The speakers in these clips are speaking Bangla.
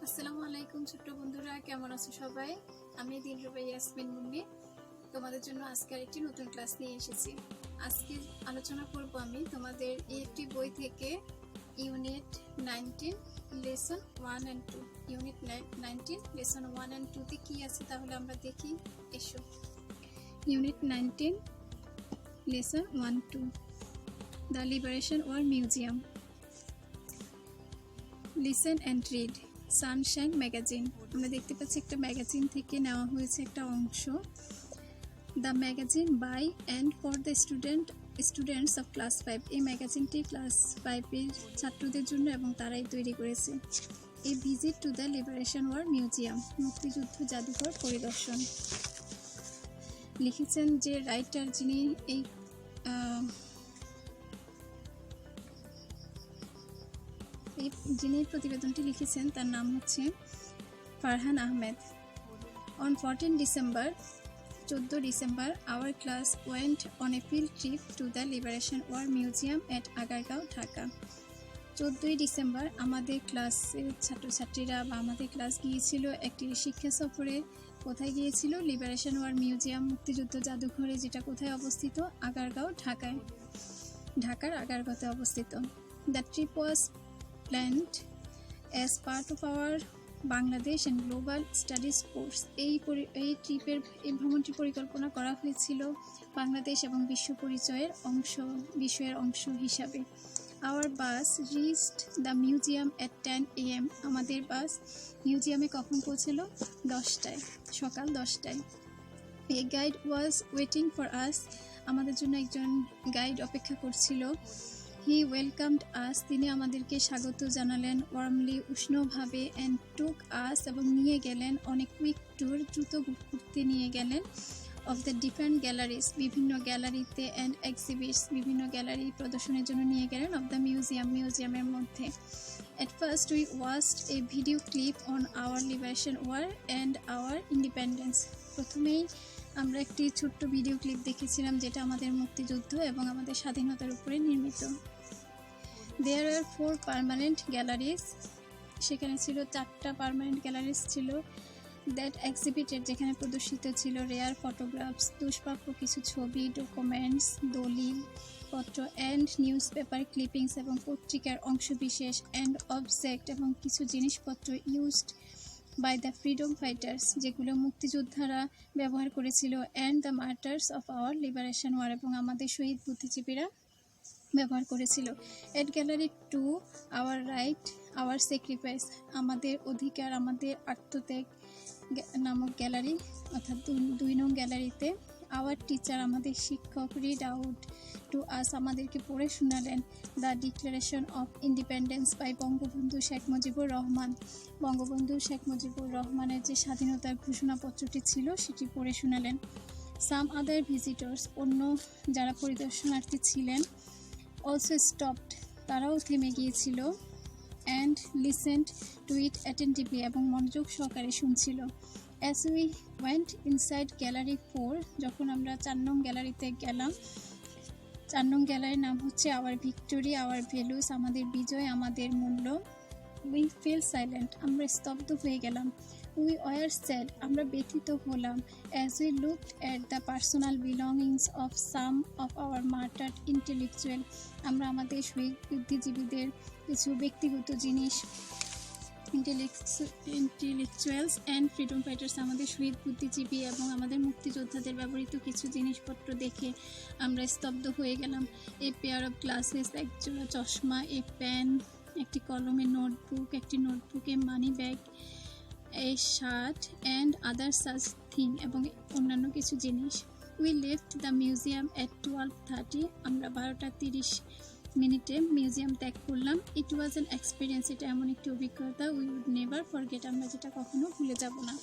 আসসালামু আলাইকুম ছোট্ট বন্ধুরা, কেমন আছো সবাই? আমি দিলরুবা ইয়াসমিন মুন্নি তোমাদের জন্য আজকে আরেকটি নতুন ক্লাস নিয়ে এসেছি। আজকে আলোচনা করব আমি তোমাদের একটি বই থেকে unit 19 lesson 1 and 2। Unit 19 lesson 1 and 2 তে কি আছে তাহলে আমরা দেখি। এসো। Unit 19 lesson 1 2 the liberation war museum. Listen and read. Sunshine magazine, আমরা দেখতে পাচ্ছি একটা ম্যাগাজিন থেকে নেওয়া হয়েছে একটা অংশ। The magazine by and for the students of class 5। এই ম্যাগাজিনটি ক্লাস 5-এর ছাত্রদের জন্য এবং তারাই তৈরি করেছে। A visit to the liberation war museum, মুক্তিযুদ্ধ জাদুঘর পরিদর্শন। লিখেছেন যে রাইটার, যিনি যিনি প্রতিবেদনটি লিখেছেন তার নাম হচ্ছে Farhan Ahmed. On 14 December 14 December our class went on a field trip to the liberation war museum at Agargaon, Dhaka. 14 December আমাদের ক্লাসের ছাত্রছাত্রীরা বা আমাদের ক্লাস গিয়েছিল একটি শিক্ষা সফরে। কোথায় গিয়েছিল? লিবারেশন ওয়ার মিউজিয়াম, মুক্তিযুদ্ধ জাদুঘরে, যেটা কোথায় অবস্থিত? আগারগাঁও, ঢাকায়। ঢাকার আগারগাঁওতে অবস্থিত। The trip was planned as part of our Bangladesh and global studies course. এই ভ্রমণটি পরিকল্পনা করা হয়েছিল বাংলাদেশ এবং বিশ্ব পরিচয়ের বিষয়ের অংশ হিসাবে। Our bus reached the museum at 10 AM। আমাদের বাস মিউজিয়ামে কখন পৌঁছলো? 10টায়, সকাল 10টায়। A guide was waiting for us. আমাদের জন্য একজন গাইড অপেক্ষা করছিল। হি ওয়েলকামড আস, তিনি আমাদেরকে স্বাগত জানালেন ওয়ার্মলি, উষ্ণভাবে। অ্যান্ড টুক আস, এবং নিয়ে গেলেন অনেক কুইক ট্যুর, দ্রুত ঘুরতে নিয়ে গেলেন। অফ দ্য ডিফারেন্ট গ্যালারিজ, বিভিন্ন গ্যালারিতে। অ্যান্ড এক্সিবিটস, বিভিন্ন গ্যালারি প্রদর্শনের জন্য নিয়ে গেলেন। অফ দ্য মিউজিয়াম, মিউজিয়ামের মধ্যে। At first we watched a video clip on our liberation war and our independence. প্রথমেই আমরা একটি ছোট্ট ভিডিও ক্লিপ দেখেছিলাম যেটা আমাদের মুক্তিযুদ্ধ এবং আমাদের স্বাধীনতার উপরে নির্মিত। There were 4 পার্মানেন্ট গ্যালারিজ, সেখানে ছিল 4টা পার্মানেন্ট গ্যালারিজ ছিল। দ্যাট এক্সিবিটেড, যেখানে প্রদর্শিত ছিল রেয়ার ফটোগ্রাফস, দুষ্প্রাপ্য কিছু ছবি, ডকুমেন্টস, দলিল পত্র, অ্যান্ড নিউজ পেপার ক্লিপিংস, এবং পত্রিকার অংশবিশেষ, অ্যান্ড অবজেক্ট, এবং কিছু জিনিসপত্র used by the freedom fighters, যেগুলো মুক্তিযোদ্ধারা ব্যবহার করেছিল। And the martyrs of our liberation war, এবং আমাদের শহীদ বুদ্ধিজীবীরা ব্যবহার করেছিল। At gallery 2 our right our sacrifice, আমাদের অধিকার, আমাদের আত্মত্যাগ নামক গ্যালারি, অর্থাৎ 2 নং গ্যালারিতে। আওয়ার টিচার, আমাদের শিক্ষক, রিড আউট টু আস, আমাদেরকে পড়ে শোনালেন the declaration of independence by Bangabandhu Sheikh Mujibur Rahman. Bangabandhu Sheikh Mujibur রহমানের যে স্বাধীনতার ঘোষণাপত্রটি ছিল সেটি পড়ে শোনালেন। সাম আদার ভিজিটর্স, অন্য যারা পরিদর্শনার্থী ছিলেন, অলসো স্টপড, তারাও থেমে গিয়েছিল। And listened to it attentively, এবং মনোযোগ সহকারে শুনছিল। As we went inside gallery 4, যখন আমরা 4 নং গ্যালারিতে গেলাম। 4 নং গ্যালারির নাম হচ্ছে আওয়ার ভিক্টোরি, আওয়ার ভ্যালুস, আমাদের বিজয়, আমাদের মূল্য। উই ফিল সাইলেন্ট, আমরা স্তব্ধ হয়ে গেলাম। উই ওয়ার স্যাড, আমরা ব্যথিত হলাম। As we looked at the personal belongings of some of our martyred intellectual, আমরা আমাদের শহীদ বুদ্ধিজীবীদের কিছু ব্যক্তিগত জিনিস, ইন্টেলেকচুয়ালস অ্যান্ড ফ্রিডম ফাইটার্স, আমাদের শহীদ বুদ্ধিজীবী এবং আমাদের মুক্তিযোদ্ধাদের ব্যবহৃত কিছু জিনিসপত্র দেখে আমরা স্তব্ধ হয়ে গেলাম। এ পেয়ার অফ গ্লাসেস, একজোড়া চশমা, এ পেন, একটি কলমে, নোটবুক, একটি নোটবুকে, money bag, A shirt, and other such thing, এবং অন্যান্য কিছু জিনিস। We left the museum at 12:30, আমরা 12:30 মিউজিয়াম ত্যাগ করলাম। ইট ওয়াজ অ্যান এক্সপিরিয়েন্স, এটা এমন একটি অভিজ্ঞতা উই উড নেভার ফরগেট, আমরা যেটা কখনো ভুলে যাব না।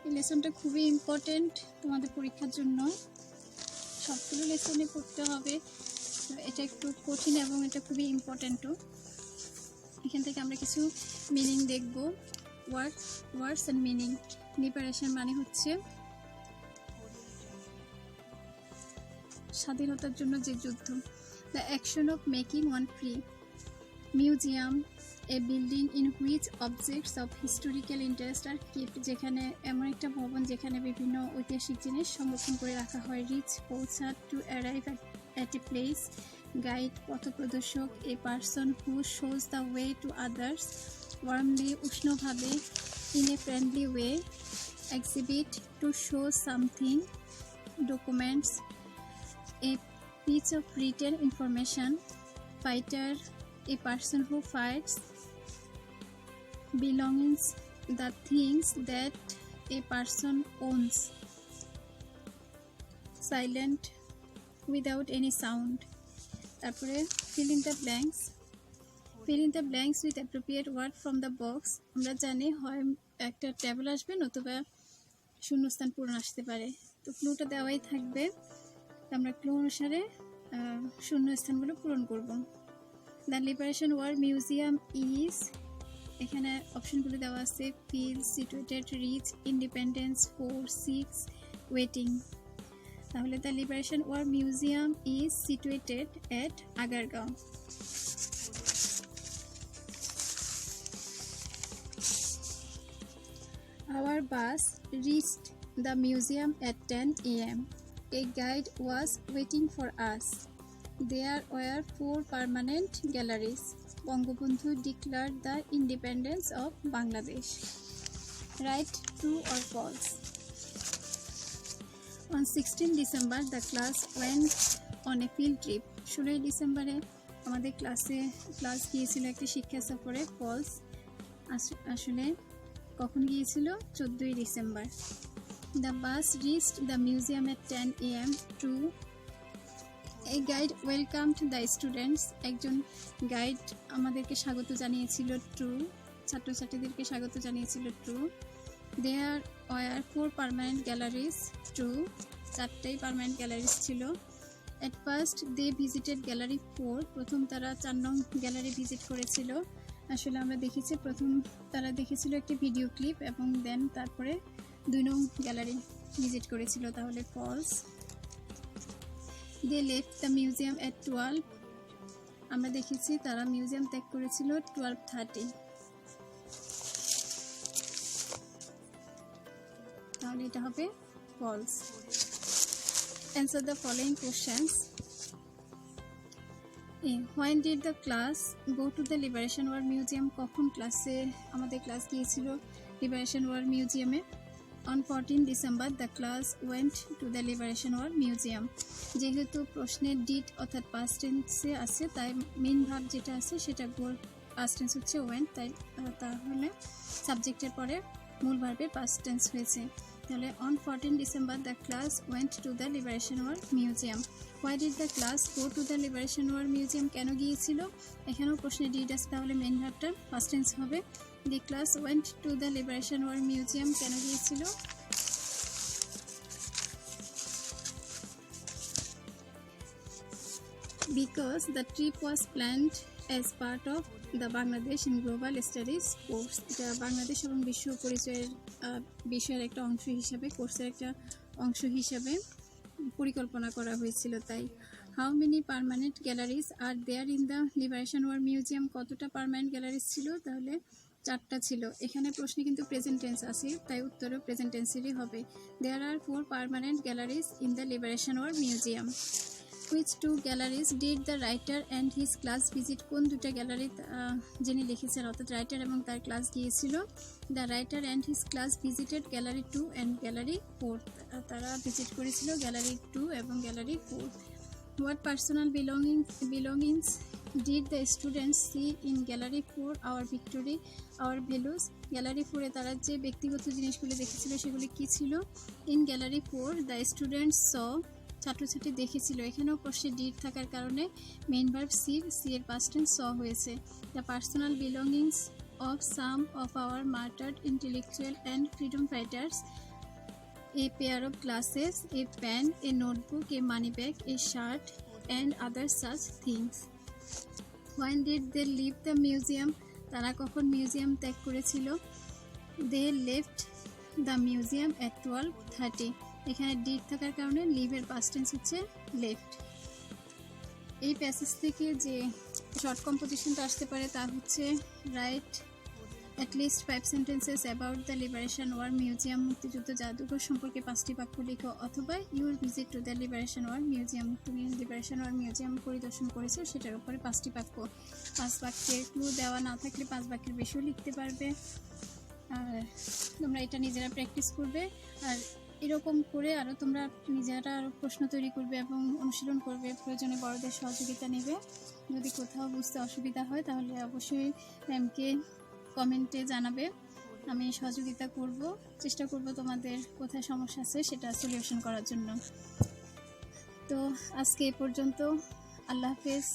এই লেসনটা খুবই ইম্পর্টেন্ট তোমাদের পরীক্ষার জন্য, সবগুলো লেসনে পড়তে হবে। এটা একটু কঠিন এবং এটা খুবই ইম্পর্টেন্টও। এখান থেকে আমরা কিছু মিনিং দেখব। Words and meaning. লিবারেশন মানে হচ্ছে স্বাধীনতার জন্য যে যুদ্ধ। The action of making one free. Museum a building in which objects of historical interest are kept, যেখানে এমন একটা ভবন যেখানে বিভিন্ন ঐতিহাসিক জিনিস সংরক্ষণ করে রাখা হয়। রিচ পৌঁছা, to arrive at a place, guide পথপ্রদর্শক, a person who shows the way to others, warmly উষ্ণভাবে, in a friendly way, exhibit to show something, documents, a piece of written information, fighter, a person who fights, belongings, the things that a person owns, silent, without any sound. তারপরে fill in the blanks. Fill in the blanks with appropriate word from the box. আমরা জানি হয় একটা টেবিল আসবে নতুবা শূন্যস্থান পূরণ আসতে পারে। তো ক্লুটা দেওয়াই থাকবে, আমরা ক্লু অনুসারে শূন্যস্থানগুলো পূরণ করব। The liberation war museum is, এখানে অপশনগুলো দেওয়া আছে fill, situated, reach, independence, 4, 6, waiting. তাহলে the liberation war museum is situated at Agargaon. Our bus reached the museum at 10 a.m. A guide was waiting for us. There were 4 permanent galleries. Bangabandhu declared the independence of Bangladesh. Write true or false. On 16 December, the class went on a field trip. 16 ডিসেম্বরে আমাদের ক্লাস গিয়েছিল একটি শিক্ষা সফরে। ফলস, আসলে কখন গিয়েছিল? 14 December. The bus reached the museum at 10 a.m. True. A guide welcomed the students. একজন গাইড আমাদেরকে স্বাগত জানিয়েছিল। True. ছাত্রছাত্রীদেরকে স্বাগত জানিয়েছিল। True. There were 4 permanent galleries. True. 4টাই পার্মানেন্ট গ্যালারিজ ছিল। At first they visited gallery 4. প্রথম তারা 4 নং গ্যালারি ভিজিট করেছিল। আসলে আমরা দেখেছি প্রথম তারা দেখেছিল একটি ভিডিও ক্লিপ এবং দেন তারপরে 2 নং গ্যালারি ভিজিট করেছিল, তাহলে false. They left the museum at 12, আমরা দেখেছি তারা মিউজিয়াম ত্যাগ করেছিল 12:30, তাহলে এটা হবে false. Answer the following questions. When did the class go to the Liberation War Museum? কখন আমাদের ক্লাস গিয়েছিল লিবারেশন ওয়ার মিউজিয়ামে? On 14 December, the class went to the Liberation War Museum. যেহেতু প্রশ্নের ডিড অর্থাৎ পাস্ট টেন্সে আছে, তাই মেইন ভার্ব যেটা আছে সেটা পাস্ট টেন্স হচ্ছে ওয়েন্ট, তাহলে সাবজেক্টের পরে মূল ভার্বের পাস্ট টেন্স হয়েছে। তাহলে on 14 December, the class went to the Liberation War Museum. Why did the class go to the Liberation War Museum? কেন গিয়েছিল? এখানেও প্রশ্নে ডিড আছে, তাহলে মেইন ভার্বটা পাস্ট টেন্স হবে। The class went to the Liberation War Museum কেন গিয়েছিল? Because the trip was planned as part of the Bangladesh in Global Studies course. এটা বাংলাদেশ এবং বিশ্ব পরিচয়ের বিষয়ের একটা অংশ হিসাবে, কোর্সের একটা অংশ হিসাবে পরিকল্পনা করা হয়েছিল। তাই how many permanent galleries are there in the liberation war museum? কতটা পার্মানেন্ট গ্যালারিজ ছিল? তাহলে 4টা ছিল। এখানে প্রশ্নে কিন্তু প্রেজেন্ট টেন্স আছে, তাই উত্তরও প্রেজেন্ট টেন্সেরই হবে। There are 4 permanent galleries in the liberation war museum. Which 2 galleries did the writer and his class visit? কোন 2টা গ্যালারি যিনি লিখেছেন অর্থাৎ রাইটার এবং তার ক্লাস গিয়েছিল? The writer and his class visited gallery 2 and gallery 4, তারা ভিজিট করেছিল গ্যালারি 2 এবং gallery 4। What personal belongings did the students see in gallery 4? Our victory, our values. Gallery 4-এ তারা যে ব্যক্তিগত জিনিসগুলো দেখেছিল সেগুলি কী ছিল? In gallery 4 the students saw, ছাত্রছাত্রী দেখেছিল। এখানেও প্রশ্নে ডিড থাকার কারণে মেইন ভার্ব সি এর পাস্ট টেন্স স হয়েছে। The personal belongings of some of our martyred intellectual and freedom fighters, a pair of glasses, a pen, a notebook, a money bag, a shirt, and other such things. When did they leave the museum? তারা কখন মিউজিয়াম ত্যাগ করেছিল? They left the museum at 12:30. এখানে ডিড থাকার কারণে লিভের পাস্ট টেন্স হচ্ছে লেফট। এই প্যাসেজ থেকে যে শর্ট কম্পোজিশনটা আসতে পারে তা হচ্ছে right at least 5 sentences about the Liberation War Museum মুক্তিযুদ্ধ জাদুঘর সম্পর্কে 5টি বাক্য লিখো, অথবা your visit to the Liberation War Museum, তুমি লিবারেশন ওয়ার মিউজিয়াম পরিদর্শন করেছো সেটার উপরে 5টি বাক্য। 5 বাক্যের ক্লু দেওয়া না থাকলে 5 বাক্যের বেশিও লিখতে পারবে। আর তোমরা এটা নিজেরা প্র্যাকটিস করবে, আর এরকম করে আরও তোমরা নিজেরা আরও প্রশ্ন তৈরি করবে এবং অনুশীলন করবে। প্রয়োজনে বড়দের সহযোগিতা নেবে। যদি কোথাও বুঝতে অসুবিধা হয় তাহলে অবশ্যই ম্যামকে কমেন্টে জানাবে, আমি সহযোগিতা করব, চেষ্টা করব তোমাদের কোথায় সমস্যা আছে সেটা সলিউশন করার জন্য। তো আজকে এ পর্যন্ত, আল্লাহ হাফেজ।